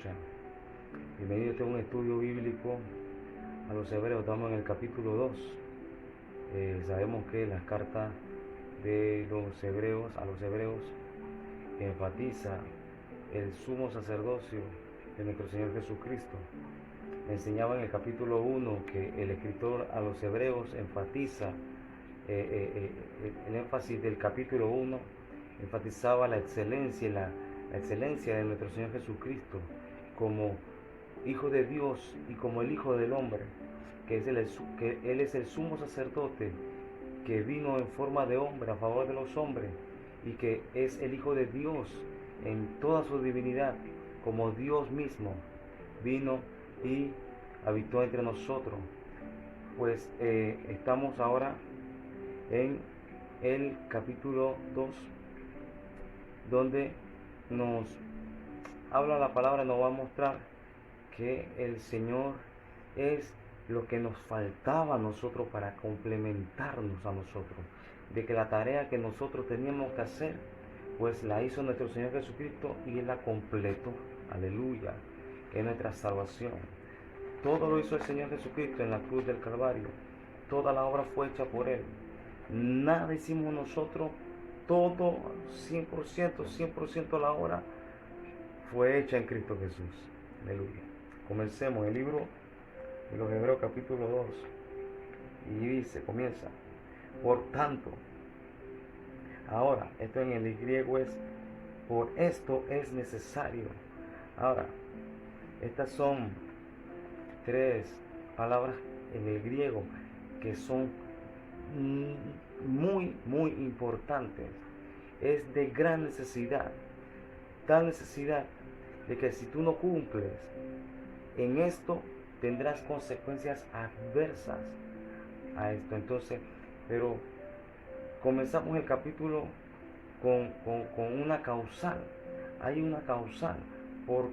escucha. Bienvenido a un estudio bíblico a los hebreos. Estamos en el capítulo 2. Sabemos que las cartas de los hebreos a los hebreos enfatiza el sumo sacerdocio de nuestro Señor Jesucristo. Enseñaba en el capítulo 1 que el escritor a los hebreos enfatiza el énfasis del capítulo 1 enfatizaba la excelencia de nuestro Señor Jesucristo como Hijo de Dios y como el Hijo del Hombre, que Él es el sumo sacerdote que vino en forma de hombre a favor de los hombres y que es el Hijo de Dios en toda su divinidad, como Dios mismo vino y habitó entre nosotros. Pues estamos ahora en el capítulo 2, donde nos habla la palabra, nos va a mostrar que el Señor es lo que nos faltaba a nosotros para complementarnos a nosotros, de que la tarea que nosotros teníamos que hacer, pues la hizo nuestro Señor Jesucristo y Él la completó. Aleluya, que es nuestra salvación. Todo lo hizo el Señor Jesucristo en la cruz del Calvario. Toda la obra fue hecha por Él. Nada hicimos nosotros. Todo 100% la obra fue hecha en Cristo Jesús. Aleluya. Comencemos el libro de los Hebreos capítulo 2. Y dice, comienza. Por tanto, ahora, esto en el griego es, por esto es necesario. Ahora, estas son tres palabras en el griego que son muy importantes. Es de gran necesidad, tal necesidad de que si tú no cumples en esto tendrás consecuencias adversas a esto. Entonces, pero comenzamos el capítulo con una causal. Hay una causal. Por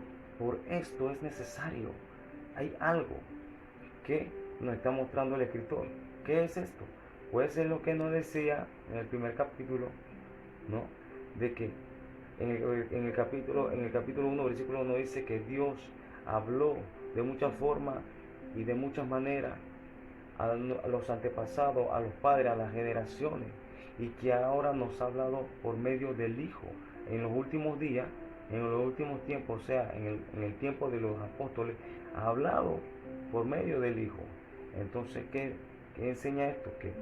esto es necesario. Hay algo que nos está mostrando el escritor. ¿Qué es esto? Puede ser lo que nos decía en el primer capítulo, ¿no? De que en el capítulo 1, versículo 1 dice que Dios habló de muchas formas y de muchas maneras a los antepasados, a los padres, a las generaciones, y que ahora nos ha hablado por medio del Hijo. En los últimos días, en los últimos tiempos, o sea, en el tiempo de los apóstoles, ha hablado por medio del Hijo. Entonces, ¿qué enseña esto? Que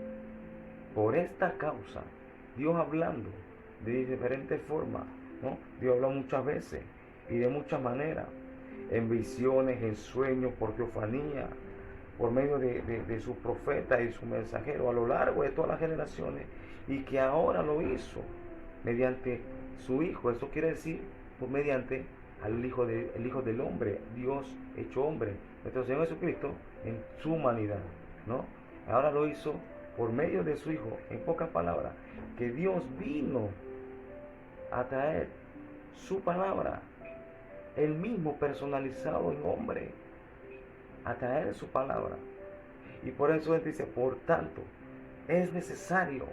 por esta causa, Dios hablando de diferentes formas, ¿no? Dios habla muchas veces y de muchas maneras, en visiones, en sueños, por teofanía, por medio de sus profetas y sus mensajeros a lo largo de todas las generaciones, y que ahora lo hizo mediante su Hijo. Eso quiere decir, pues, mediante el Hijo del Hombre, Dios hecho hombre, nuestro Señor Jesucristo en su humanidad, ¿no? Ahora lo hizo por medio de su Hijo. En pocas palabras, que Dios vino a traer su palabra, el mismo personalizado en hombre, a traer su palabra. Y por eso él dice, por tanto, es necesario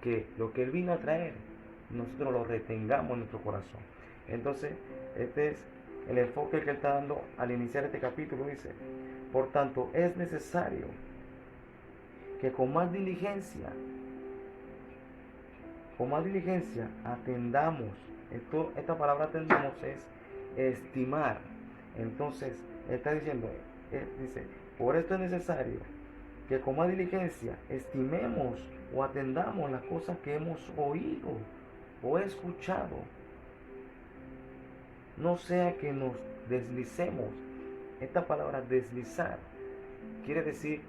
que lo que él vino a traer, nosotros lo retengamos en nuestro corazón. Entonces, este es el enfoque que él está dando al iniciar este capítulo. Dice, por tanto, es necesario que con más diligencia atendamos. Esta palabra atendamos es estimar. Entonces, él está diciendo, dice, por esto es necesario que con más diligencia estimemos o atendamos las cosas que hemos oído o escuchado. No sea que nos deslicemos. Esta palabra deslizar quiere decir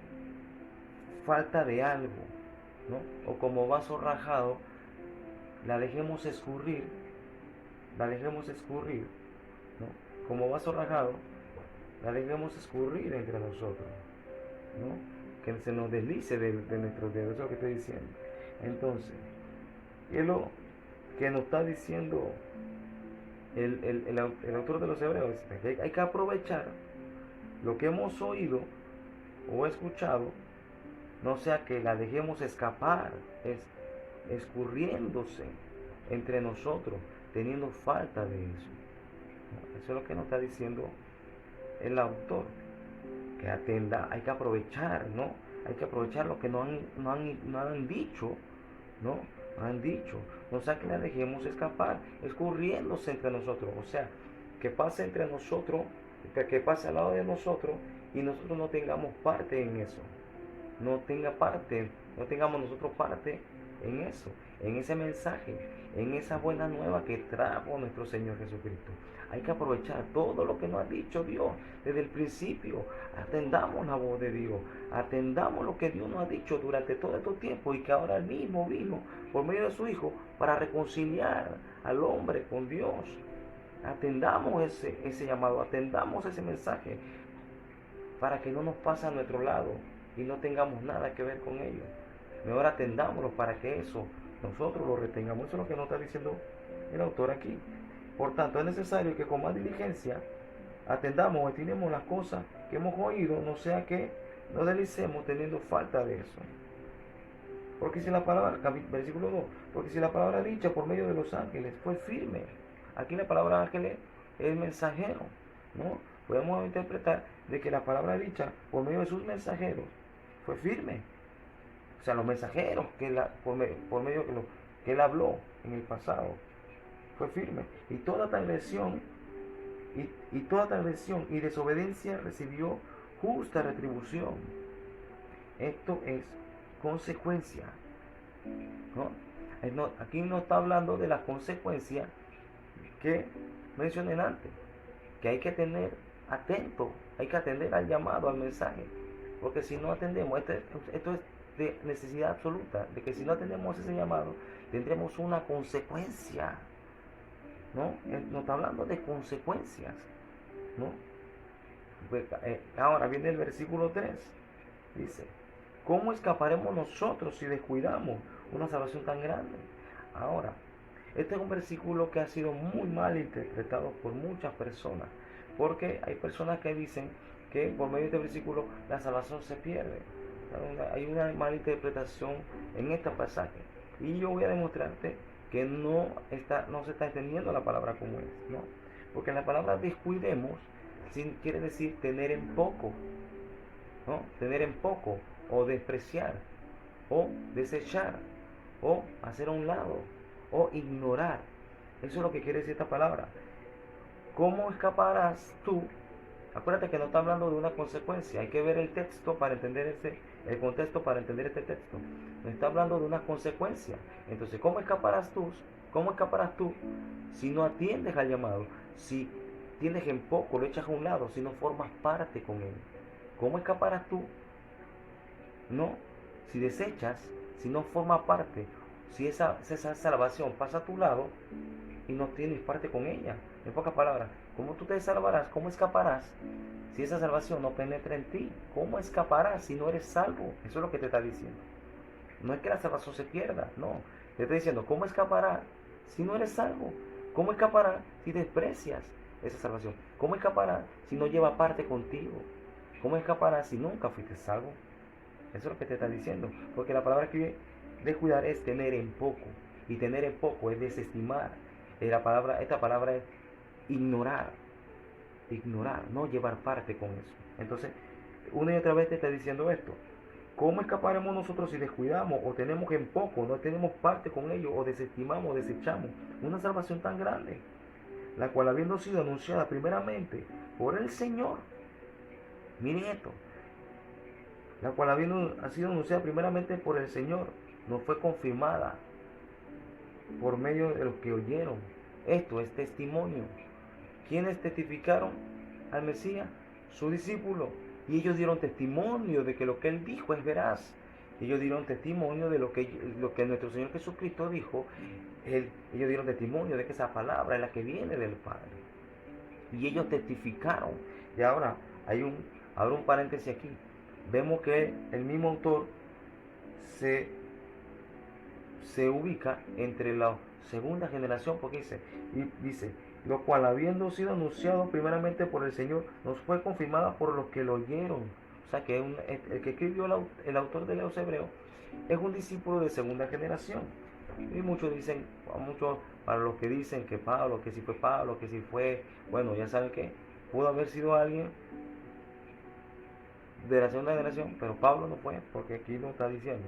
falta de algo, ¿no? O como vaso rajado, la dejemos escurrir, ¿no? Como vaso rajado, la dejemos escurrir entre nosotros, ¿no? Que se nos deslice de nuestros dedos. Eso es lo que estoy diciendo. Entonces, es lo que nos está diciendo el autor de los Hebreos. Hay que aprovechar lo que hemos oído o escuchado, no sea que la dejemos escapar, escurriéndose entre nosotros. teniendo falta de eso. ¿No? Eso es lo que nos está diciendo el autor, que atenda, hay que aprovechar, ¿no? Hay que aprovechar lo que no han dicho, ¿no? No han dicho, no sea que la dejemos escapar, escurriéndose entre nosotros, o sea, que pase entre nosotros, que pase al lado de nosotros y nosotros no tengamos parte en eso, no tengamos nosotros parte en eso, en ese mensaje, en esa buena nueva que trajo nuestro Señor Jesucristo. Hay que aprovechar todo lo que nos ha dicho Dios desde el principio. Atendamos la voz de Dios, atendamos lo que Dios nos ha dicho durante todo este tiempo y que ahora Él mismo vino por medio de su Hijo para reconciliar al hombre con Dios. Atendamos ese llamado, atendamos ese mensaje para que no nos pase a nuestro lado y no tengamos nada que ver con ello. Mejor atendámoslo para que eso nosotros lo retengamos. Eso es lo que nos está diciendo el autor aquí. Por tanto, es necesario que con más diligencia atendamos o estimemos las cosas que hemos oído, no sea que nos deslicemos teniendo falta de eso. Porque si la palabra, versículo 2, porque si la palabra dicha por medio de los ángeles fue firme, aquí la palabra ángeles es mensajero, ¿no? Podemos interpretar de que la palabra dicha por medio de sus mensajeros fue firme. O sea, los mensajeros por medio que él habló en el pasado fue firme. Y toda transgresión y desobediencia recibió justa retribución. Esto es consecuencia, ¿no? Aquí no está hablando de las consecuencias que mencioné antes, que hay que tener atento, hay que atender al llamado, al mensaje, porque si no atendemos, esto es de necesidad absoluta, de que si no atendemos ese llamado, tendremos una consecuencia, ¿no? Nos está hablando de consecuencias, ¿no? Ahora viene el versículo 3, dice, ¿cómo escaparemos nosotros si descuidamos una salvación tan grande? Ahora, este es un versículo que ha sido muy mal interpretado por muchas personas, porque hay personas que dicen que por medio de este versículo la salvación se pierde. Hay una mala interpretación en este pasaje, y yo voy a demostrarte que no se está entendiendo la palabra como es, ¿no? Porque la palabra descuidemos quiere decir tener en poco, ¿no? Tener en poco, o despreciar, o desechar, o hacer a un lado, o ignorar. Eso es lo que quiere decir esta palabra. ¿Cómo escaparás tú? Acuérdate que no está hablando de una consecuencia. Hay que ver el texto para entender el contexto para entender este texto. No está hablando de una consecuencia. Entonces, ¿cómo escaparás tú? ¿Cómo escaparás tú si no atiendes al llamado? Si tienes en poco, lo echas a un lado, si no formas parte con él. ¿Cómo escaparás tú? No, si desechas, si no formas parte, si esa salvación pasa a tu lado y no tienes parte con ella. En pocas palabras, ¿cómo tú te salvarás? ¿Cómo escaparás si esa salvación no penetra en ti? ¿Cómo escaparás si no eres salvo? Eso es lo que te está diciendo. No es que la salvación se pierda, no. Te está diciendo, ¿cómo escaparás si no eres salvo? ¿Cómo escaparás si desprecias esa salvación? ¿Cómo escaparás si no lleva parte contigo? ¿Cómo escaparás si nunca fuiste salvo? Eso es lo que te está diciendo. Porque la palabra que descuidar es tener en poco. Y tener en poco es desestimar. Esta palabra es ignorar, no llevar parte con eso. Entonces, una y otra vez te está diciendo esto. ¿Cómo escaparemos nosotros si descuidamos o tenemos en poco, no tenemos parte con ello, o desestimamos, desechamos una salvación tan grande, la cual habiendo sido anunciada primeramente por el Señor? Miren esto, la cual habiendo sido anunciada primeramente por el Señor, no fue confirmada por medio de los que oyeron. Esto es testimonio. ¿Quiénes testificaron al Mesías? Sus discípulos. Y ellos dieron testimonio de que lo que él dijo es veraz. Ellos dieron testimonio de lo que nuestro Señor Jesucristo dijo. Ellos dieron testimonio de que esa palabra es la que viene del Padre. Y ellos testificaron. Y ahora abro un paréntesis aquí. Vemos que el mismo autor se ubica entre la segunda generación, porque dice, lo cual habiendo sido anunciado primeramente por el Señor, nos fue confirmada por los que lo oyeron. O sea que el que escribió el autor de los Hebreos es un discípulo de segunda generación. Y muchos dicen, para los que dicen que Pablo, que si fue Pablo, que si fue, bueno, ya saben que pudo haber sido alguien de la segunda generación, pero Pablo no fue, porque aquí no está diciendo.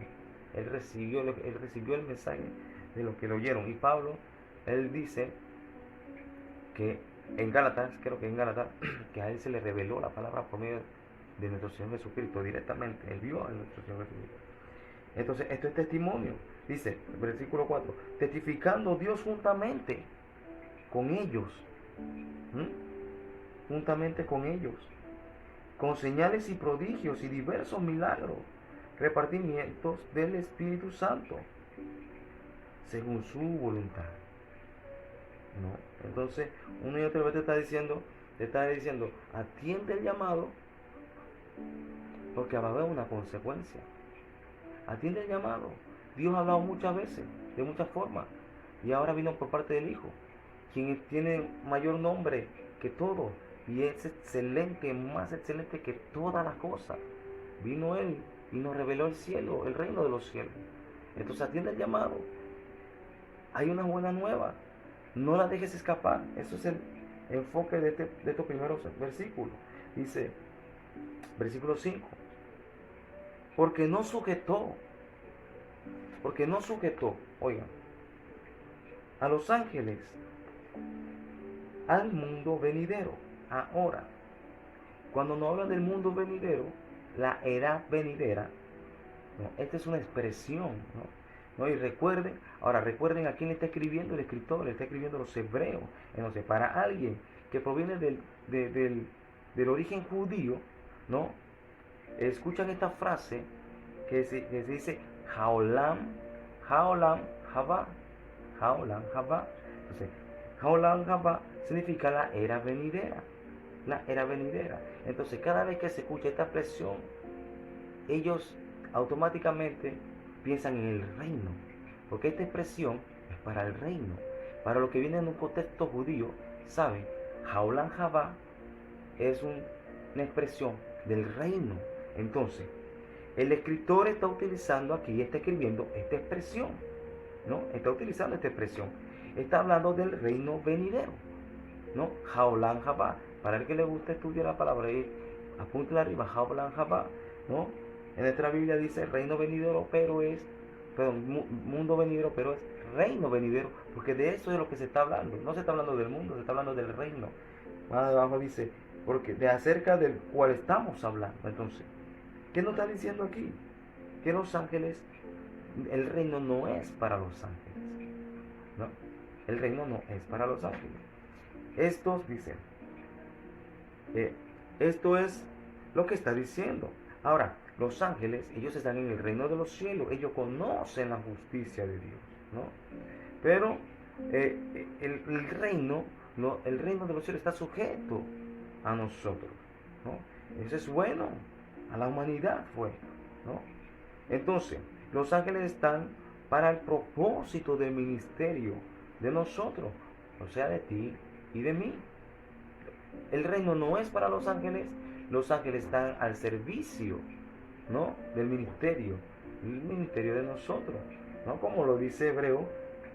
Él recibió el mensaje de los que lo oyeron. Y Pablo, él dice que en Gálatas, creo que en Gálatas, que a él se le reveló la palabra por medio de nuestro Señor Jesucristo directamente. Él vio a nuestro Señor Jesucristo. Entonces, esto es testimonio. Dice, versículo 4, testificando Dios juntamente con ellos. Juntamente con ellos. Con señales y prodigios y diversos milagros, repartimientos del Espíritu Santo, según su voluntad. ¿No? Entonces, una y otra vez te está diciendo, atiende el llamado, porque va a haber una consecuencia. Atiende el llamado. Dios ha hablado muchas veces, de muchas formas, y ahora vino por parte del Hijo, quien tiene mayor nombre que todo, y es excelente, más excelente que todas las cosas. Vino Él y nos reveló el cielo, el reino de los cielos. Entonces atiende el llamado. Hay una buena nueva. No la dejes escapar. Eso es el enfoque de estos primeros versículos. Dice, versículo 5. Porque no sujetó, oigan, a los ángeles al mundo venidero. Ahora, cuando nos hablan del mundo venidero, la edad venidera, ¿no? Esta es una expresión, ¿no? Y recuerden a quién le está escribiendo el escritor, le está escribiendo a los hebreos. Entonces, para alguien que proviene del origen judío, ¿no? Escuchan esta frase que se dice Haolam Haba. Haolam Haba. Entonces, Haolam Haba significa la era venidera. La era venidera. Entonces, cada vez que se escucha esta expresión, ellos automáticamente piensan en el reino, porque esta expresión es para el reino, para lo que viene en un contexto judío. ¿Saben? Haolam Haba es una expresión del reino. Entonces, el escritor está utilizando aquí, está escribiendo esta expresión, ¿no? Está utilizando esta expresión. Está hablando del reino venidero, ¿no? Haolam Haba. Para el que le gusta estudiar la palabra, apúntela arriba, Haolam Haba, ¿no? En nuestra Biblia dice reino venidero, mundo venidero, pero es reino venidero, porque de eso es lo que se está hablando. No se está hablando del mundo, se está hablando del reino. Más abajo dice, porque de acerca del cual estamos hablando. Entonces, ¿qué nos está diciendo aquí? Que los ángeles, el reino no es para los ángeles, ¿no? El reino no es para los ángeles. Estos dicen, esto es lo que está diciendo. Ahora, los ángeles, ellos están en el reino de los cielos, ellos conocen la justicia de Dios, ¿no? Pero el reino de los cielos está sujeto a nosotros, ¿no? Eso es bueno, a la humanidad fue, ¿no? Entonces, los ángeles están para el propósito del ministerio de nosotros, o sea, de ti y de mí. El reino no es para los ángeles están al servicio, ¿no? Del ministerio, el ministerio de nosotros, ¿no? Como lo dice Hebreo,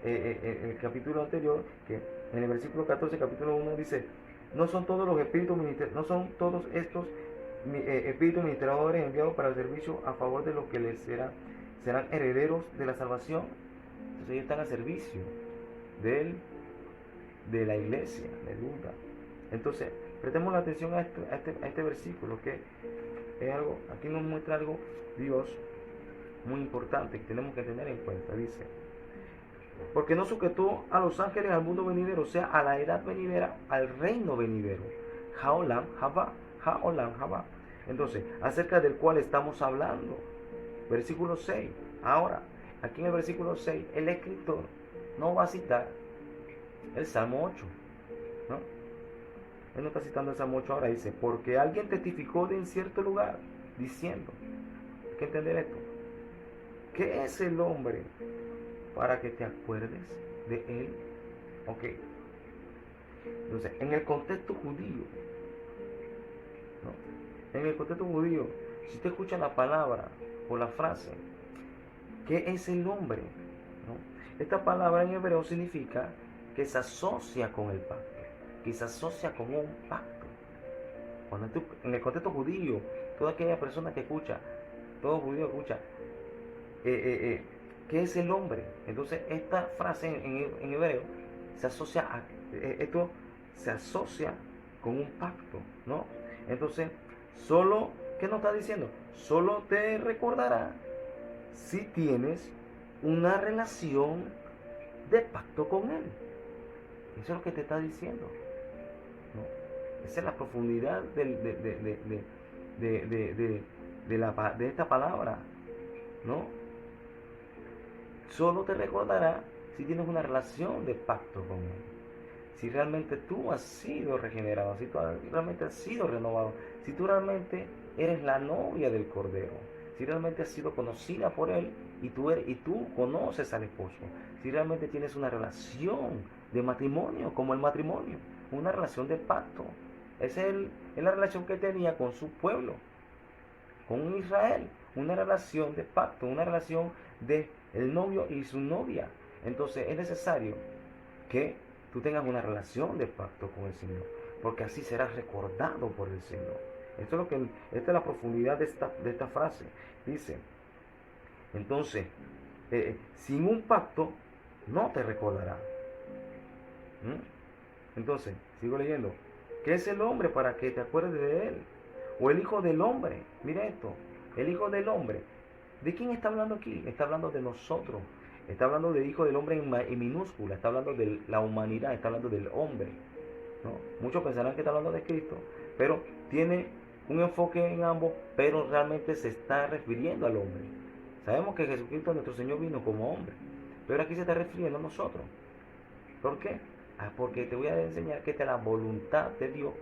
en el capítulo anterior, que en el versículo 14, capítulo 1, dice, no son todos estos espíritus ministradores enviados para el servicio a favor de los que les serán herederos de la salvación. Entonces ellos están al servicio de la iglesia, de Luda. Entonces, prestemos la atención a este versículo, que es algo, aquí nos muestra algo Dios muy importante que tenemos que tener en cuenta. Dice, porque no sujetó a los ángeles al mundo venidero, o sea, a la edad venidera, al reino venidero. Haolam Haba. Entonces, acerca del cual estamos hablando. Versículo 6. Ahora, aquí en el versículo 6, el escritor no va a citar el Salmo 8, ¿no? Él no está citando el Salmo 8 ahora, dice, porque alguien testificó de en cierto lugar, diciendo, hay que entender esto, ¿qué es el hombre para que te acuerdes de él? Ok. Entonces, en el contexto judío, ¿no? En el contexto judío, si te escucha la palabra o la frase, ¿qué es el hombre? ¿No? Esta palabra en hebreo significa que se asocia con el pacto, que se asocia con un pacto. Cuando tú, en el contexto judío, toda aquella persona que escucha, todo judío escucha, ¿qué es el hombre? Entonces esta frase en hebreo se asocia a, esto se asocia con un pacto, ¿no? Entonces, solo, ¿qué nos está diciendo? Solo te recordará si tienes una relación de pacto con él. Eso es lo que te está diciendo, ¿no? Esa es la profundidad de esta palabra, ¿no? Solo te recordará si tienes una relación de pacto con él. Si realmente tú has sido regenerado, si tú realmente has sido renovado, si tú realmente eres la novia del Cordero, si realmente has sido conocida por él y tú conoces al esposo, si realmente tienes una relación de matrimonio, como el matrimonio, una relación de pacto. Esa es la relación que tenía con su pueblo, con Israel, una relación de pacto, una relación de el novio y su novia. Entonces es necesario que tú tengas una relación de pacto con el Señor, porque así serás recordado por el Señor. Esta es la profundidad de esta frase. Dice, entonces, sin un pacto no te recordará. Entonces, sigo leyendo. ¿Qué es el hombre para que te acuerdes de él? O el hijo del hombre. Mira esto, el hijo del hombre. ¿De quién está hablando aquí? Está hablando de nosotros. Está hablando del hijo del hombre en minúscula. Está hablando de la humanidad. Está hablando del hombre, ¿no? Muchos pensarán que está hablando de Cristo, pero tiene un enfoque en ambos, pero realmente se está refiriendo al hombre. Sabemos que Jesucristo nuestro Señor vino como hombre, pero aquí se está refiriendo a nosotros. ¿Por qué? Porque te voy a enseñar que esta es la voluntad de Dios.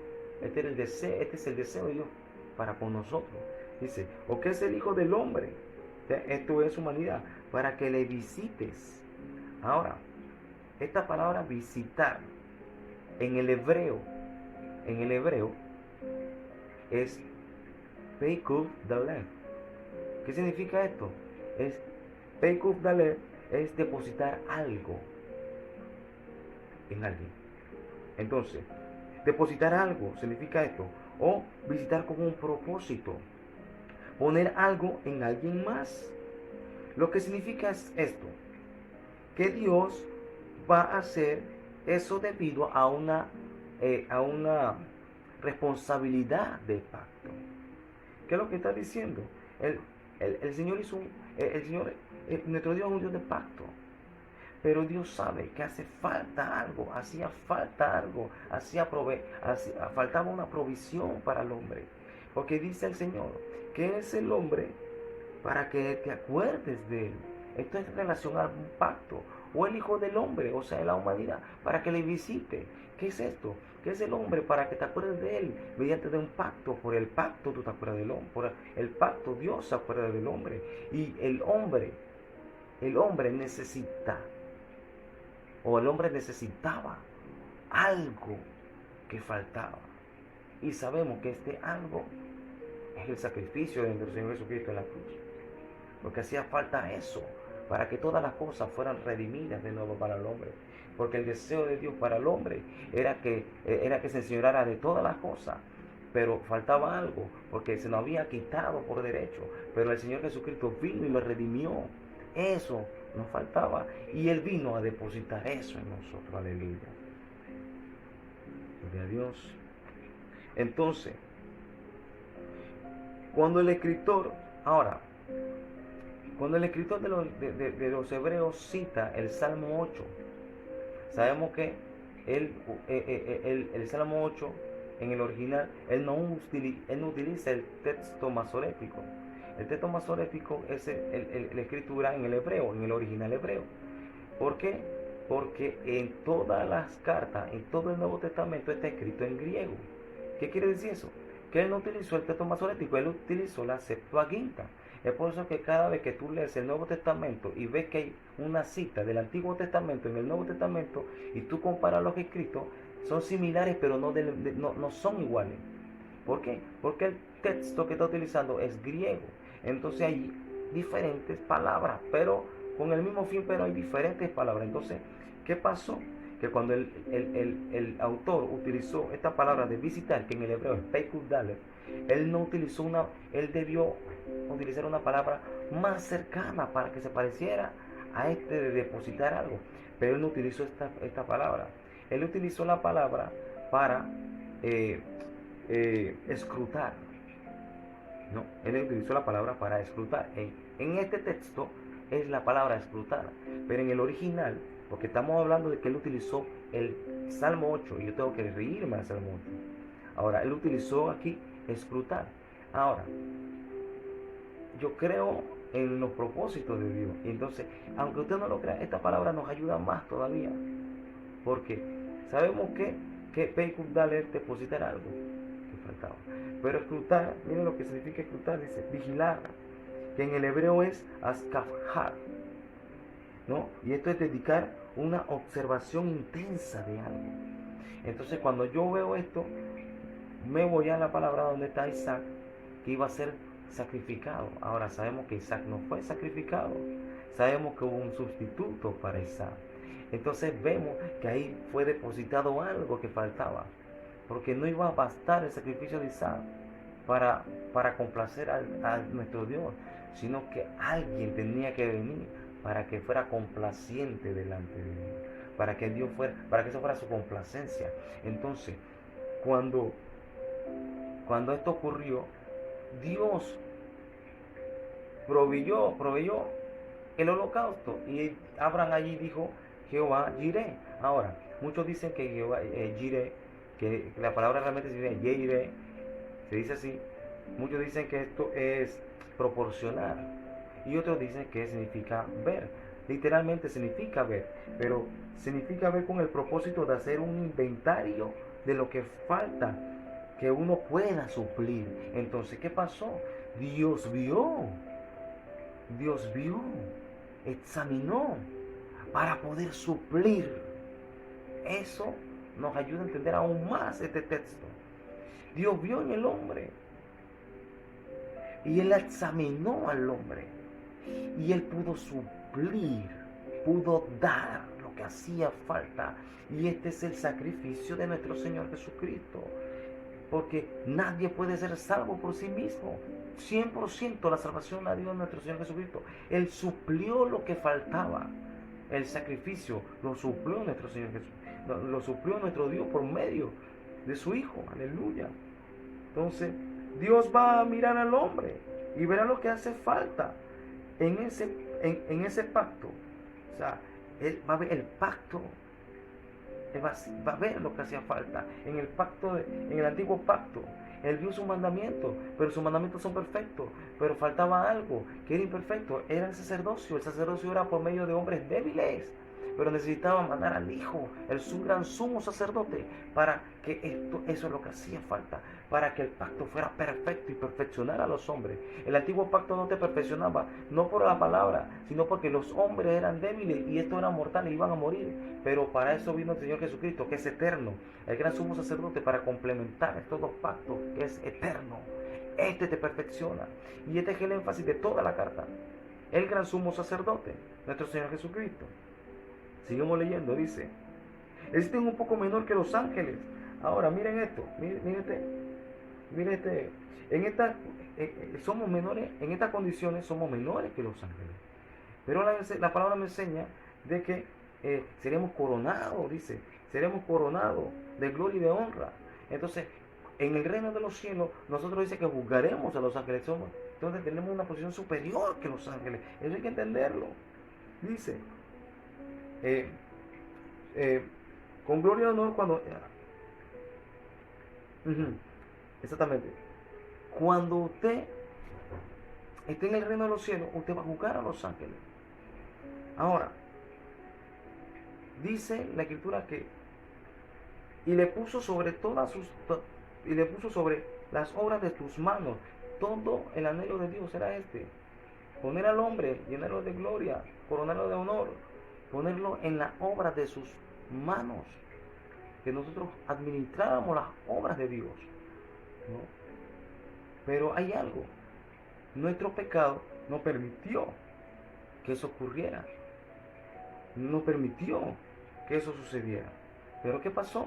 Este es el deseo de Dios para con nosotros. Dice, ¿o qué es el hijo del hombre? Esto es humanidad, para que le visites. Ahora, esta palabra visitar en el hebreo es Peikuf Daleh. ¿Qué significa esto? Peikuf Daleh es depositar algo en alguien. Entonces, depositar algo significa esto, o visitar con un propósito, poner algo en alguien más. Lo que significa es esto, que Dios va a hacer eso debido a una responsabilidad de pacto. ¿Qué es lo que está diciendo? El Señor hizo nuestro Dios es un Dios de pacto. Pero Dios sabe que hace falta algo, hacía falta algo, faltaba una provisión para el hombre. Porque dice el Señor, que es el hombre para que te acuerdes de él. Esto es en relación a un pacto. O el hijo del hombre, o sea, la humanidad, para que le visite. ¿Qué es esto? ¿Qué es el hombre para que te acuerdes de él? Mediante de un pacto. Por el pacto tú te acuerdas del hombre. Por el pacto Dios se acuerda del hombre. Y el hombre necesita, o el hombre necesitaba algo que faltaba. Y sabemos que este algo es el sacrificio de nuestro Señor Jesucristo en la cruz. Porque hacía falta eso, para que todas las cosas fueran redimidas de nuevo para el hombre. Porque el deseo de Dios para el hombre era que se enseñoreara de todas las cosas. Pero faltaba algo, porque se nos había quitado por derecho. Pero el Señor Jesucristo vino y lo redimió. Eso nos faltaba. Y Él vino a depositar eso en nosotros. Aleluya. Gloria a Dios. Entonces, cuando el escritor de los Hebreos cita el Salmo 8, sabemos que el Salmo 8 en el original, él no utiliza el texto masorético. El texto masorético es la escritura en el hebreo, en el original hebreo. ¿Por qué? Porque en todas las cartas, en todo el Nuevo Testamento está escrito en griego. ¿Qué quiere decir eso? Que él no utilizó el texto masorético, él utilizó la Septuaginta. Es por eso que cada vez que tú lees el Nuevo Testamento y ves que hay una cita del Antiguo Testamento en el Nuevo Testamento y tú comparas los escritos, son similares pero no son iguales. ¿Por qué? Porque el texto que está utilizando es griego. Entonces hay diferentes palabras, pero con el mismo fin, pero hay diferentes palabras. Entonces, ¿qué pasó? Que cuando el autor utilizó esta palabra de visitar, que en el hebreo es peikudale, él no utilizó él debió utilizar una palabra más cercana para que se pareciera a este de depositar algo. Pero él no utilizó esta palabra. Él utilizó la palabra para escrutar. No, él utilizó la palabra para escrutar. En este texto es la palabra escrutar, pero en el original, porque estamos hablando de que él utilizó el Salmo 8, y yo tengo que reírme al Salmo 8. Ahora, él utilizó aquí escrutar. Ahora, yo creo en los propósitos de Dios. Y entonces, aunque usted no lo crea, esta palabra nos ayuda más todavía. Porque sabemos que Peikudal es depositar algo que faltaba. Pero escrutar, miren lo que significa escrutar, dice vigilar, que en el hebreo es askafhar, ¿no? Y esto es dedicar una observación intensa de algo. Entonces, cuando yo veo esto, me voy a la palabra donde está Isaac, que iba a ser sacrificado. Ahora sabemos que Isaac no fue sacrificado. Sabemos que hubo un sustituto para Isaac. Entonces vemos que ahí fue depositado algo que faltaba. Porque no iba a bastar el sacrificio de Isaac para complacer a nuestro Dios, sino que alguien tenía que venir para que fuera complaciente delante de Dios, para que eso fuera su complacencia. Entonces, cuando esto ocurrió, Dios proveyó el holocausto, y Abraham allí dijo: Jehová Jireh. Ahora, muchos dicen que Jehová Jireh, que la palabra realmente significa Jireh, se dice así. Muchos dicen que esto es proporcionar, y otros dicen que significa ver. Literalmente significa ver, pero significa ver con el propósito de hacer un inventario de lo que falta, que uno pueda suplir. Entonces, ¿qué pasó? Dios vio, examinó para poder suplir. Eso nos ayuda a entender aún más este texto. Dios vio en el hombre y Él examinó al hombre, y Él pudo suplir, pudo dar lo que hacía falta. Y este es el sacrificio de nuestro Señor Jesucristo, porque nadie puede ser salvo por sí mismo. 100% la salvación la dio nuestro Señor Jesucristo. Él suplió lo que faltaba. El sacrificio lo suplió nuestro Señor Jesús, lo suplió nuestro Dios por medio de su Hijo. Aleluya. Entonces, Dios va a mirar al hombre y verá lo que hace falta en ese pacto. O sea, Él va a ver el pacto. Él va a ver lo que hacía falta en el pacto, en el antiguo pacto. Él dio sus mandamientos, pero sus mandamientos son perfectos, pero faltaba algo que era imperfecto. Era el sacerdocio. El sacerdocio era por medio de hombres débiles, pero necesitaba mandar al Hijo, el gran sumo sacerdote, para que eso es lo que hacía falta, para que el pacto fuera perfecto y perfeccionara a los hombres. El antiguo pacto no te perfeccionaba, no por la palabra, sino porque los hombres eran débiles y estos eran mortales, iban a morir. Pero para eso vino el Señor Jesucristo, que es eterno, el gran sumo sacerdote, para complementar estos dos pactos, que es eterno. Este te perfecciona, y este es el énfasis de toda la carta. El gran sumo sacerdote, nuestro Señor Jesucristo. Seguimos leyendo, dice: este es un poco menor que los ángeles. Ahora, miren esto, miren somos menores, en estas condiciones somos menores que los ángeles. Pero la palabra me enseña de que seremos coronados, dice, seremos coronados de gloria y de honra. Entonces, en el reino de los cielos, nosotros dice que juzgaremos a los ángeles. Entonces tenemos una posición superior que los ángeles. Eso hay que entenderlo. Dice: con gloria y honor cuando... exactamente. Cuando usted esté en el reino de los cielos, usted va a juzgar a los ángeles. Ahora, dice la escritura que y le puso sobre las obras de tus manos. Todo el anhelo de Dios era este: poner al hombre, llenarlo de gloria, coronarlo de honor, ponerlo en la obra de sus manos, que nosotros administráramos las obras de Dios, ¿no? Pero hay algo: nuestro pecado no permitió que eso ocurriera. No permitió que eso sucediera. Pero ¿qué pasó?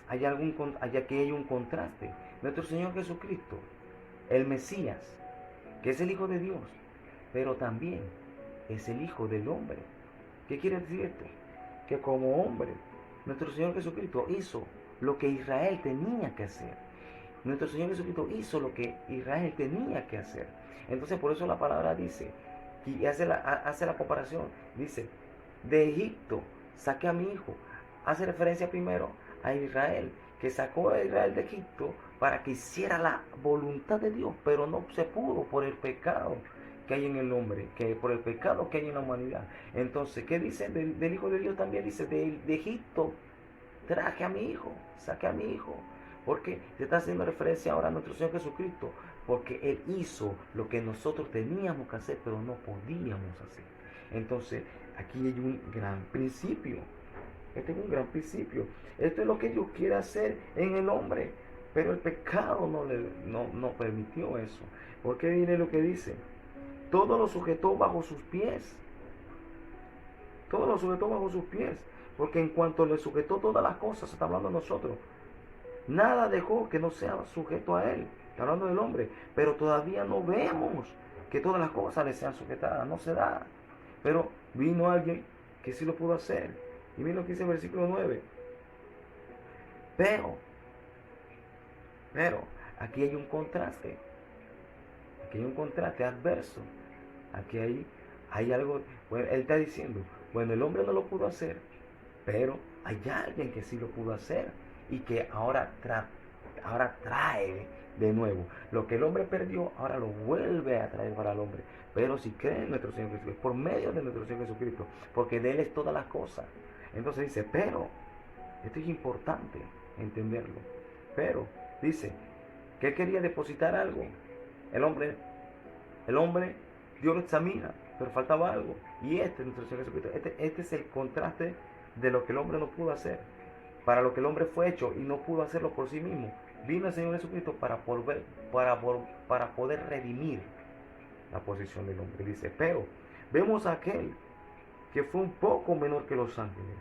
Aquí hay un contraste. Nuestro Señor Jesucristo, el Mesías, que es el Hijo de Dios, pero también es el Hijo del hombre. ¿Qué quiere decir esto? Que como hombre, nuestro Señor Jesucristo hizo lo que Israel tenía que hacer. Nuestro Señor Jesucristo hizo lo que Israel tenía que hacer. Entonces por eso la palabra dice, y hace la comparación, dice, de Egipto saqué a mi hijo. Hace referencia primero a Israel, que sacó a Israel de Egipto para que hiciera la voluntad de Dios, pero no se pudo por el pecado que hay en el hombre, que por el pecado que hay en la humanidad. Entonces, ¿qué dice del Hijo de Dios? También dice, de Egipto traje a mi hijo, saqué a mi hijo. Porque se está haciendo referencia ahora a nuestro Señor Jesucristo, porque Él hizo lo que nosotros teníamos que hacer, pero no podíamos hacer. Entonces, aquí hay un gran principio. Este es un gran principio. Esto es lo que Dios quiere hacer en el hombre, pero el pecado no permitió eso. Porque viene lo que dice, todo lo sujetó bajo sus pies. Todo lo sujetó bajo sus pies. Porque en cuanto le sujetó todas las cosas, se está hablando de nosotros, nada dejó que no sea sujeto a Él. Está hablando del hombre. Pero todavía no vemos que todas las cosas le sean sujetadas. No se da. Pero vino alguien que sí lo pudo hacer. Y miren lo que dice el versículo 9. Pero, aquí hay un contraste. Aquí hay un contraste adverso. Aquí hay algo. Bueno, él está diciendo, bueno, el hombre no lo pudo hacer, pero hay alguien que sí lo pudo hacer y que ahora trae de nuevo. Lo que el hombre perdió, ahora lo vuelve a traer para el hombre. Pero si cree en nuestro Señor Jesucristo, por medio de nuestro Señor Jesucristo, porque de Él es todas las cosas. Entonces dice, pero, esto es importante entenderlo. Pero, dice, que Él quería depositar algo. El hombre, Dios lo examina, pero faltaba algo. Y nuestro Señor Jesucristo, este es el contraste de lo que el hombre no pudo hacer. Para lo que el hombre fue hecho y no pudo hacerlo por sí mismo, vino el Señor Jesucristo para poder redimir la posición del hombre. Dice, pero vemos a aquel que fue un poco menor que los ángeles.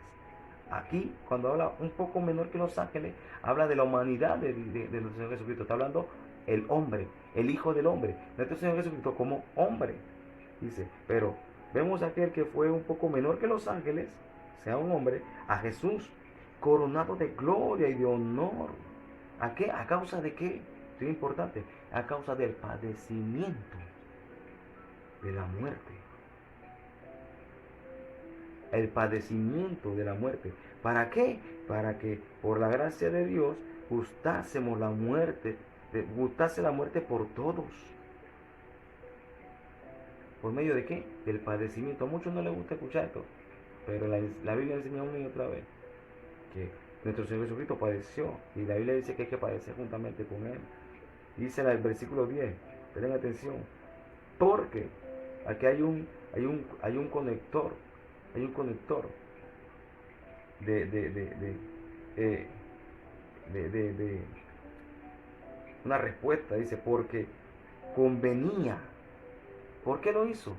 Aquí, cuando habla un poco menor que los ángeles, habla de la humanidad de nuestro Señor Jesucristo. Está hablando el hombre, el Hijo del hombre, nuestro Señor Jesucristo como hombre. Dice, pero vemos a aquel que fue un poco menor que los ángeles, sea un hombre, a Jesús, coronado de gloria y de honor. ¿A qué? ¿A causa de qué? Esto es importante. A causa del padecimiento de la muerte. El padecimiento de la muerte. ¿Para qué? Para que por la gracia de Dios gustásemos la muerte, gustase la muerte por todos. ¿Por medio de qué? Del padecimiento. A muchos no les gusta escuchar esto, pero la Biblia enseña una y otra vez que nuestro Señor Jesucristo padeció, y la Biblia dice que hay que padecer juntamente con Él. Dice el versículo 10, ten atención, porque aquí hay un conector, de una respuesta. Dice, porque convenía. ¿Por qué lo hizo?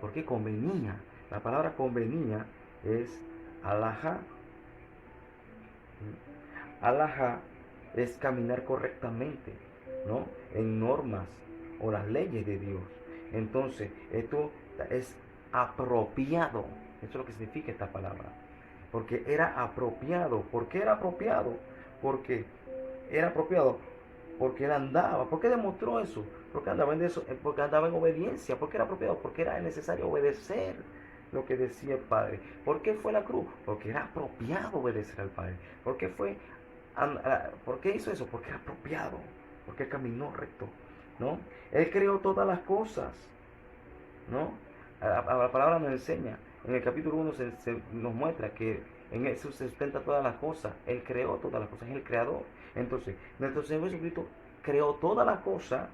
Porque convenía. La palabra convenía es alajá. Alajá es caminar correctamente, ¿no? En normas o las leyes de Dios. Entonces, esto es apropiado. Eso es lo que significa esta palabra. Porque era apropiado. ¿Por qué era apropiado? Porque era apropiado. Porque él andaba. ¿Por qué demostró eso? Porque andaba en eso, porque andaba en obediencia. ¿Por qué era apropiado? Porque era necesario obedecer lo que decía el Padre. ¿Por qué fue la cruz? Porque era apropiado obedecer al Padre. ¿Por qué hizo eso? Porque era apropiado. Porque caminó recto, ¿no? Él creó todas las cosas, ¿no? La palabra nos enseña. En el capítulo 1 nos muestra que en Él se sustenta todas las cosas. Él creó todas las cosas, es el creador. Entonces, nuestro Señor Jesucristo creó todas las cosas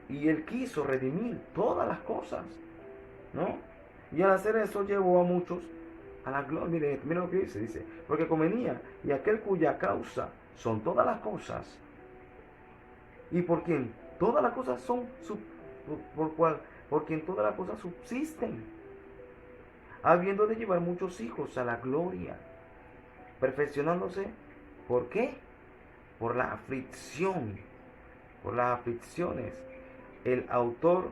y Él quiso redimir todas las cosas, ¿no? Y al hacer eso llevó a muchos a la gloria. Mira lo que dice, porque convenía, y aquel cuya causa son todas las cosas, y por quien todas las cosas son, por cual porque en todas las cosas subsisten, habiendo de llevar muchos hijos a la gloria, perfeccionándose, ¿por qué? Por la aflicción, por las aflicciones. El autor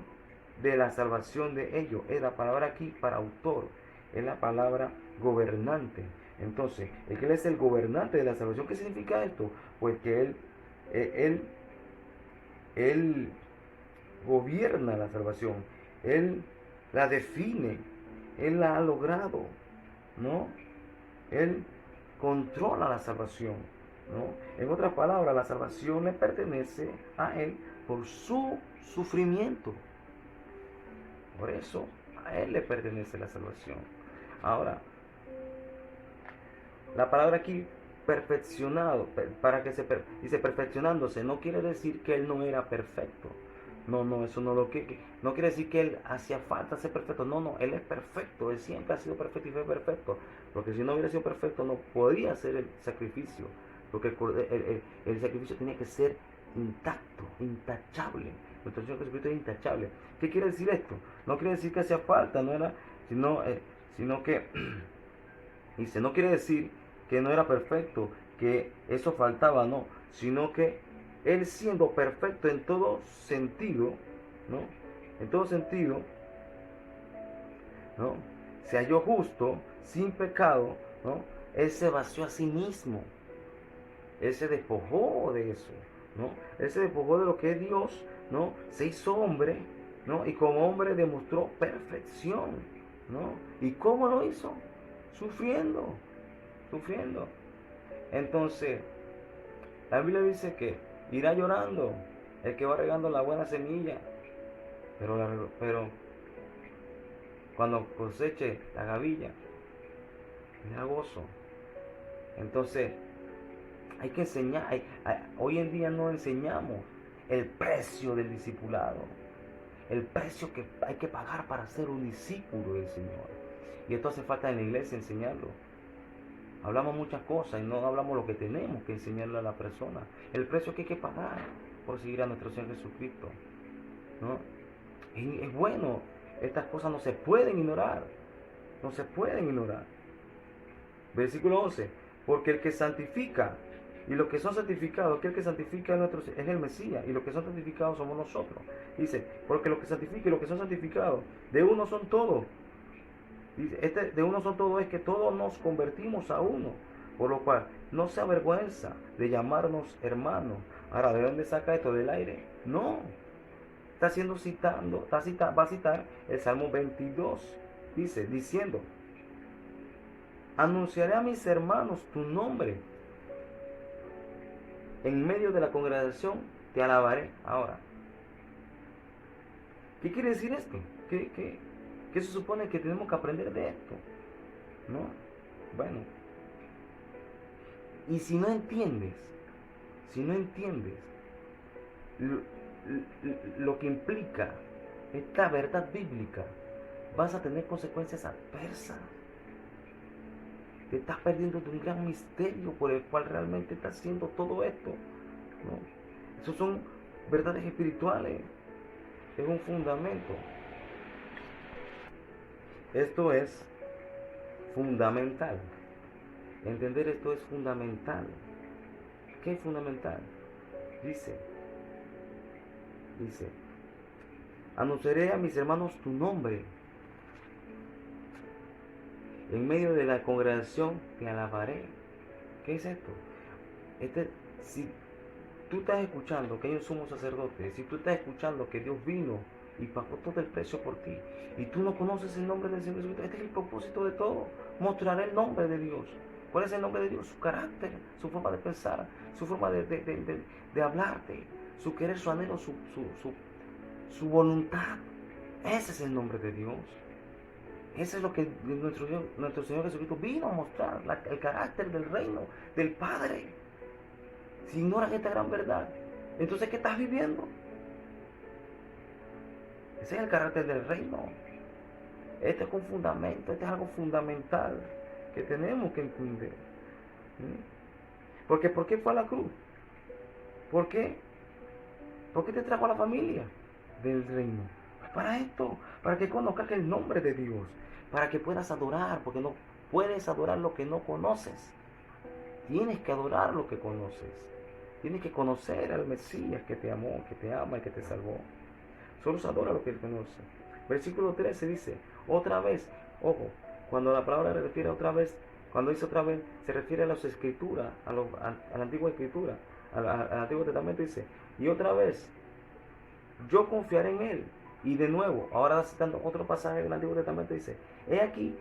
de la salvación de ellos, es la palabra aquí para autor, es la palabra gobernante. Entonces, Él es el gobernante de la salvación. ¿Qué significa esto? Pues que Él gobierna la salvación, Él la define, Él la ha logrado, ¿no? Él controla la salvación, ¿no? En otras palabras, la salvación le pertenece a Él por su sufrimiento. Por eso, a Él le pertenece la salvación. Ahora, la palabra aquí, perfeccionado, para que dice perfeccionándose, no quiere decir que Él no era perfecto. No, eso no lo que no quiere decir que Él hacía falta ser perfecto. No, Él es perfecto, Él siempre ha sido perfecto y fue perfecto. Porque si no hubiera sido perfecto, no podía hacer el sacrificio. Porque el sacrificio tenía que ser intacto, intachable. Nuestro Señor Jesucristo es intachable. ¿Qué quiere decir esto? No quiere decir que hacía falta, no era, sino que, dice, no quiere decir que no era perfecto, que eso faltaba, no, sino que Él siendo perfecto en todo sentido, ¿no? En todo sentido, ¿no? Se halló justo, sin pecado, ¿no? Él se vació a sí mismo. Él se despojó de eso, ¿no? Él se despojó de lo que es Dios, ¿no? Se hizo hombre, ¿no? Y como hombre demostró perfección, ¿no? ¿Y cómo lo hizo? Sufriendo, sufriendo. Entonces, la Biblia dice que irá llorando el que va regando la buena semilla, pero cuando coseche la gavilla, me da gozo. Entonces, hay que enseñar, hoy en día no enseñamos el precio del discipulado, el precio que hay que pagar para ser un discípulo del Señor. Y esto hace falta en la iglesia enseñarlo. Hablamos muchas cosas y no hablamos lo que tenemos que enseñarle a la persona. El precio que hay que pagar por seguir a nuestro Señor Jesucristo, ¿no? Es bueno, estas cosas no se pueden ignorar. No se pueden ignorar. Versículo 11. Porque el que santifica y los que son santificados, aquel que santifica es el Mesías, y los que son santificados somos nosotros. Dice, porque los que santifican y los que son santificados, de uno son todos. Dice, de uno son todos, es que todos nos convertimos a uno, por lo cual no se avergüenza de llamarnos hermanos. Ahora, ¿de dónde saca esto? ¿Del aire? No. Va a citar el Salmo 22. Dice, diciendo, anunciaré a mis hermanos tu nombre. En medio de la congregación te alabaré. Ahora, ¿qué quiere decir esto? ¿Qué se supone que tenemos que aprender de esto? ¿No? Bueno. Y si no entiendes lo que implica esta verdad bíblica, vas a tener consecuencias adversas. Te estás perdiendo de un gran misterio por el cual realmente estás haciendo todo esto, ¿no? Esos son verdades espirituales. Es un fundamento. Esto es fundamental. Entender esto es fundamental. ¿Qué es fundamental? Dice, anunciaré a mis hermanos tu nombre. En medio de la congregación te alabaré. ¿Qué es esto? Si tú estás escuchando que hay un sumo sacerdote, si tú estás escuchando que Dios vino y pagó todo el precio por ti, y tú no conoces el nombre del Señor Jesucristo, este es el propósito de todo. Mostraré el nombre de Dios. ¿Cuál es el nombre de Dios? Su carácter, su forma de pensar, su forma de hablarte, su querer, su anhelo, su voluntad. Ese es el nombre de Dios. Ese es lo que nuestro Señor Jesucristo vino a mostrar, el carácter del reino, del Padre. Si ignoras esta gran verdad, entonces ¿qué estás viviendo? Ese es el carácter del reino. Este es un fundamento, este es algo fundamental que tenemos que entender. Porque ¿por qué fue a la cruz? ¿Por qué? ¿Por qué te trajo a la familia del reino? para esto, para que conozcas el nombre de Dios, para que puedas adorar, porque no puedes adorar lo que no conoces. Tienes que adorar lo que conoces. Tienes que conocer al Mesías que te amó, que te ama y que te salvó. Solo se adora lo que él conoce. Versículo 13 dice, otra vez, ojo, cuando la palabra se refiere otra vez, cuando dice otra vez, se refiere a las escrituras, a la antigua escritura, al Antiguo Testamento dice, y otra vez, yo confiaré en él. Y de nuevo, ahora citando otro pasaje del Antiguo Testamento dice, he aquí,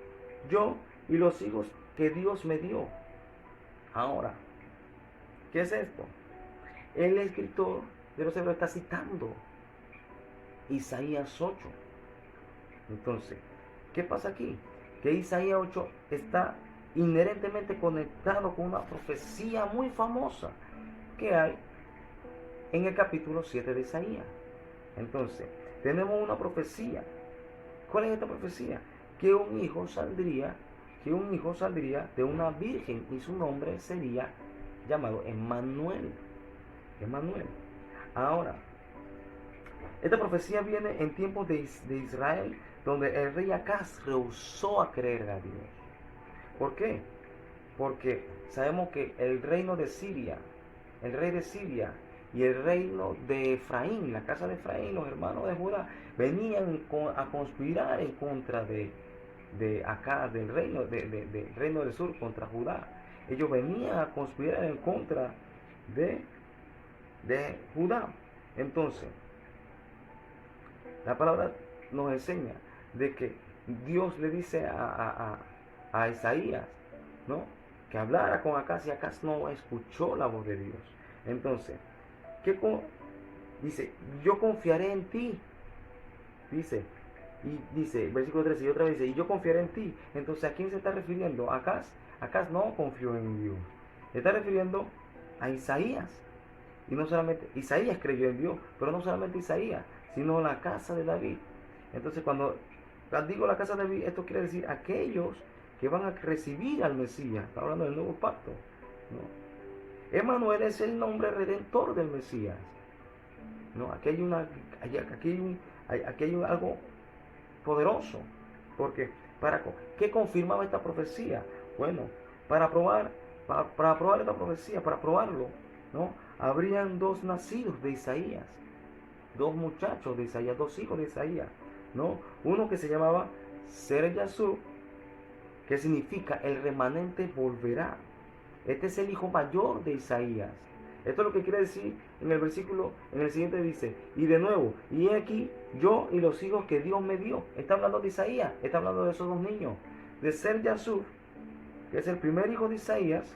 yo y los hijos que Dios me dio. Ahora, ¿qué es esto? El escritor de los Hebreos está citando Isaías 8. Entonces, ¿qué pasa aquí? Que Isaías 8 está inherentemente conectado con una profecía muy famosa que hay en el capítulo 7 de Isaías. Entonces, tenemos una profecía. ¿Cuál es esta profecía? Que un hijo saldría de una virgen y su nombre sería llamado Emmanuel. Emmanuel. Ahora, esta profecía viene en tiempos de Israel, donde el rey Acaz rehusó a creer a Dios. ¿Por qué? Porque sabemos que el reino de Siria, el rey de Siria y el reino de Efraín, la casa de Efraín, los hermanos de Judá, venían a conspirar en contra de Acaz, del reino, del reino del sur, contra Judá. Ellos venían a conspirar en contra de Judá. Entonces, la palabra nos enseña de que Dios le dice a Isaías, ¿no?, que hablara con Acaz, y Acaz no escuchó la voz de Dios. Entonces, dice, yo confiaré en ti. Dice, versículo 13, y otra vez dice, y yo confiaré en ti. Entonces, ¿a quién se está refiriendo? Acaz. Acaz no confió en Dios. Se está refiriendo a Isaías. Y no solamente, Isaías creyó en Dios, pero no solamente Isaías, sino la casa de David. Entonces, cuando digo la casa de David, esto quiere decir aquellos que van a recibir al Mesías. Está hablando del nuevo pacto, ¿no? Emmanuel es el nombre redentor del Mesías, ¿no? Aquí hay algo poderoso, porque ¿qué confirmaba esta profecía? Bueno, para aprobar esta profecía, para aprobarlo, ¿no?, habrían dos nacidos de Isaías, dos muchachos de Isaías, dos hijos de Isaías, ¿no? Uno que se llamaba Ser-Yasub, que significa el remanente volverá. Este es el hijo mayor de Isaías. Esto es lo que quiere decir en el versículo, en el siguiente dice, y de nuevo, y he aquí yo y los hijos que Dios me dio. Está hablando de Isaías, está hablando de esos dos niños. De Ser-Yasub, que es el primer hijo de Isaías,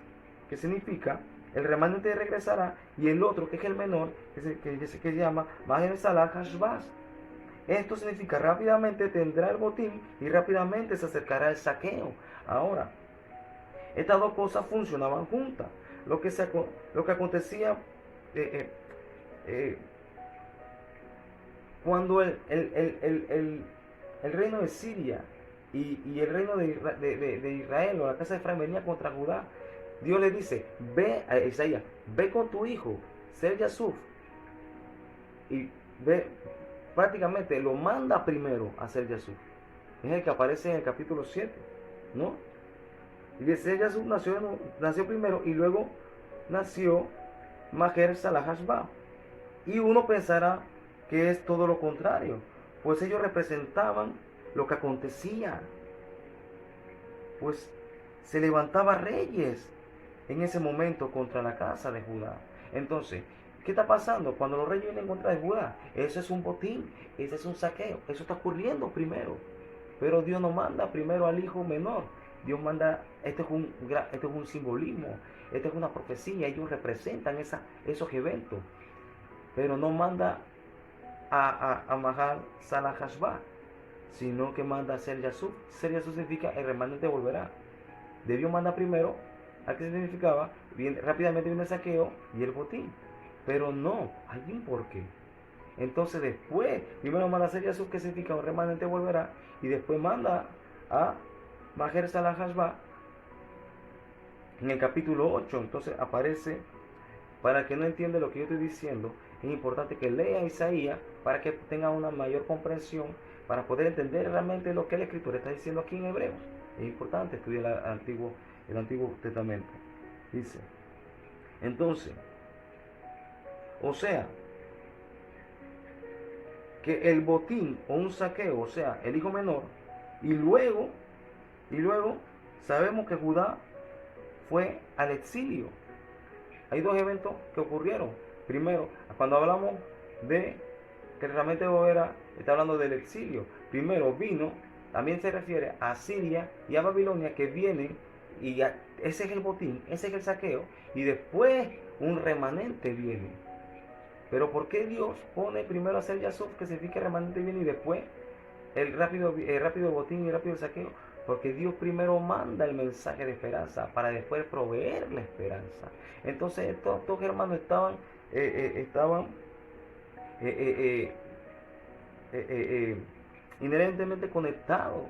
que significa el remanente regresará, y el otro, que es el menor, que se llama Maher-Salah Hashbaz. Esto significa rápidamente tendrá el botín y rápidamente se acercará el saqueo. Ahora, estas dos cosas funcionaban juntas. Lo que acontecía cuando el reino de Siria y el reino de Israel o la casa de Efraín venía contra Judá, Dios le dice, ve a Isaías, ve con tu hijo, Ser-Yasub, y ve, prácticamente lo manda primero a Ser-Yasub. Es el que aparece en el capítulo 7, ¿no? Y Ser-Yasub nació primero, y luego nació Maher-Salah Hashbaz. Y uno pensará que es todo lo contrario, pues ellos representaban lo que acontecía. Pues se levantaba reyes en ese momento contra la casa de Judá. Entonces, ¿qué está pasando? Cuando los reyes vienen en contra de Judá, eso es un botín, ese es un saqueo, eso está ocurriendo primero. Pero Dios no manda primero al hijo menor. Dios manda, esto es un simbolismo, esto es una profecía, ellos representan esos eventos. Pero no manda a Maher-Salah Hashbaz, sino que manda a Ser-Yasub. Ser-Yasub significa el remanente volverá. Dios manda primero, ¿a qué significaba? Rápidamente viene el saqueo y el botín. Pero no, hay un porqué. Entonces después, primero manda a Ser-Yasub, que significa un remanente volverá, y después manda a Maher-Salah Hashbaz en el capítulo 8. Entonces aparece, para el que no entiende lo que yo estoy diciendo, es importante que lea Isaías para que tenga una mayor comprensión, para poder entender realmente lo que la Escritura está diciendo aquí en Hebreos. Es importante estudiar el Antiguo Testamento. Dice, entonces, o sea, que el botín o un saqueo, o sea, el hijo menor, y luego sabemos que Judá fue al exilio. Hay dos eventos que ocurrieron. Primero, cuando hablamos de que realmente está hablando del exilio. Primero vino, también se refiere a Siria y a Babilonia que vienen, y ese es el botín, ese es el saqueo, y después un remanente viene. Pero ¿por qué Dios pone primero a Ser Yasuf, que significa remanente viene, y después el rápido botín y el rápido saqueo? Porque Dios primero manda el mensaje de esperanza para después proveer la esperanza. Entonces estos hermanos estaban inherentemente conectados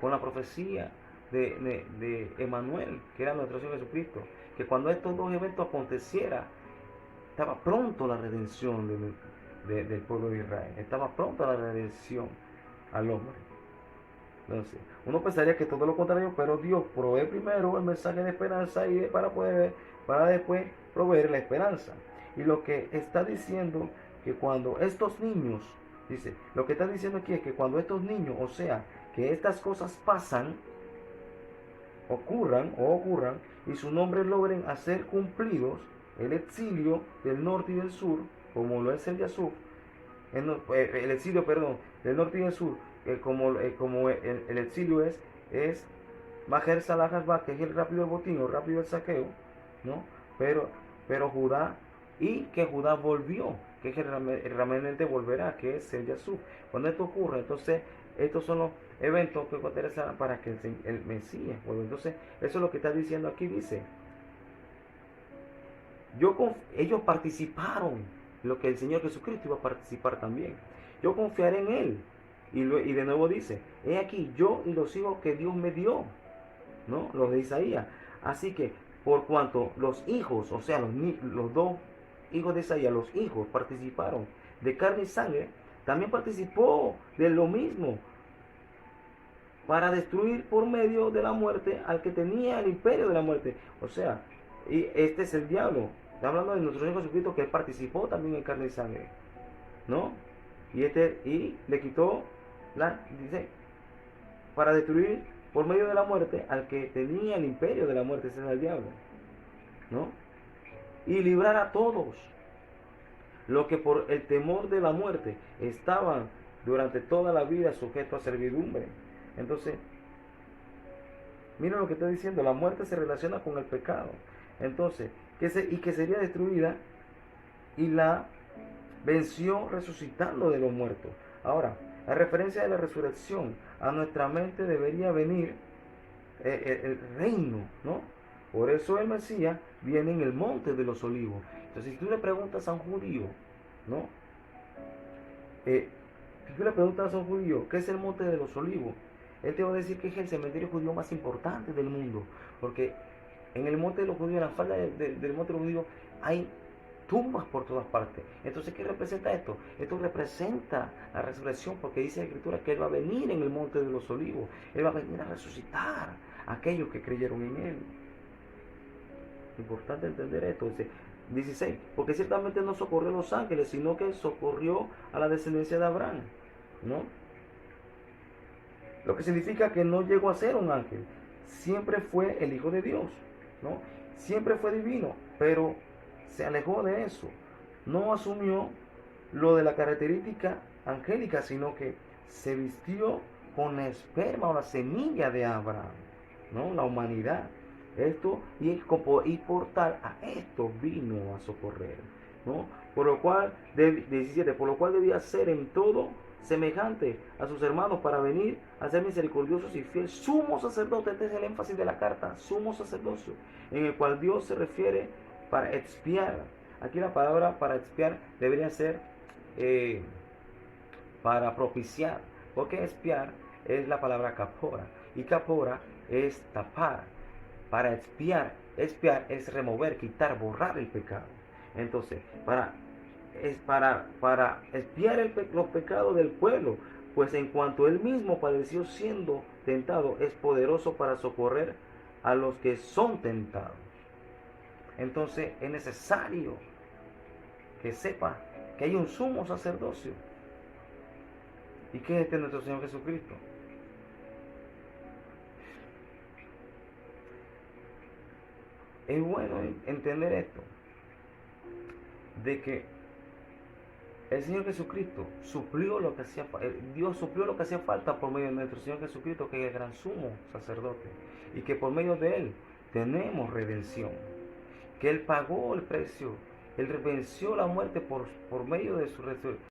con la profecía de Emanuel, que era nuestro Señor Jesucristo. Que cuando estos dos eventos acontecieran, estaba pronto la redención del pueblo de Israel. Estaba pronto la redención al hombre. Entonces, uno pensaría que todo lo contrario, pero Dios provee primero el mensaje de esperanza y para después proveer la esperanza. Y lo que está diciendo que cuando estos niños, dice, lo que está diciendo aquí es que cuando estos niños, o sea, que estas cosas pasan, ocurran y sus nombres logren hacer cumplidos, el exilio del norte y del sur, como lo es el Yasuf, el exilio, perdón, del norte y del sur, como el exilio es Maher Salahasba, que es el rápido botín o rápido el saqueo, ¿no? Pero Judá, y que Judá volvió, que es el remanente volverá, que es el Yasuf. Cuando esto ocurre, entonces estos son los eventos que interesan para que el Mesías vuelva. Entonces eso es lo que está diciendo aquí. Dice, ellos participaron lo que el Señor Jesucristo iba a participar también. Yo confiaré en Él. Y de nuevo dice, he aquí yo y los hijos que Dios me dio, ¿no? Los de Isaías. Así que por cuanto los hijos, o sea, los dos hijos de Isaías, los hijos participaron de carne y sangre, también participó de lo mismo, para destruir por medio de la muerte al que tenía el imperio de la muerte. O sea, y este es el diablo. Está hablando de nuestro Señor Jesucristo, que él participó también en carne y sangre, ¿no? Y le quitó dice, para destruir por medio de la muerte al que tenía el imperio de la muerte, ese es el diablo, ¿no? Y librar a todos los que por el temor de la muerte estaban durante toda la vida sujetos a servidumbre. Entonces, miren lo que está diciendo, la muerte se relaciona con el pecado. Entonces, que sería destruida, y la venció resucitando de los muertos. Ahora, la referencia de la resurrección, a nuestra mente debería venir el reino, ¿no? Por eso el Mesías viene en el monte de los olivos. Entonces, si tú le preguntas a un judío, ¿no? Si tú le preguntas a un judío, ¿qué es el monte de los olivos? Él te va a decir que es el cementerio judío más importante del mundo. Porque en el monte de los judíos, en la falda del monte de los judíos, hay tumbas por todas partes. Entonces, ¿qué representa esto? Esto representa la resurrección, porque dice la Escritura que Él va a venir en el monte de los olivos. Él va a venir a resucitar a aquellos que creyeron en Él. Importante entender esto. Dice 16, porque ciertamente no socorrió a los ángeles, sino que socorrió a la descendencia de Abraham, ¿no? Lo que significa que no llegó a ser un ángel. Siempre fue el Hijo de Dios, ¿no? Siempre fue divino, pero se alejó de eso. No asumió lo de la característica angélica, sino que se vistió con la esperma o la semilla de Abraham, ¿no? La humanidad. Esto y por tal a esto vino a socorrer, ¿no? Por lo cual, 17, por lo cual debía ser en todo semejante a sus hermanos, para venir a ser misericordiosos y fieles, sumo sacerdote. Este es el énfasis de la carta, sumo sacerdocio, en el cual Dios se refiere para expiar. Aquí la palabra para expiar debería ser para propiciar, porque expiar es la palabra capora, y capora es tapar. Para expiar es remover, quitar, borrar el pecado. Entonces, para es para expiar los pecados del pueblo, pues en cuanto él mismo padeció siendo tentado, es poderoso para socorrer a los que son tentados. Entonces es necesario que sepa que hay un sumo sacerdocio. ¿Y que es este nuestro Señor Jesucristo? Es bueno entender esto, de que el Señor Jesucristo suplió lo que hacía falta, Dios suplió lo que hacía falta por medio de nuestro Señor Jesucristo, que es el gran sumo sacerdote, y que por medio de Él tenemos redención, que Él pagó el precio, Él venció la muerte por medio de su resurrección.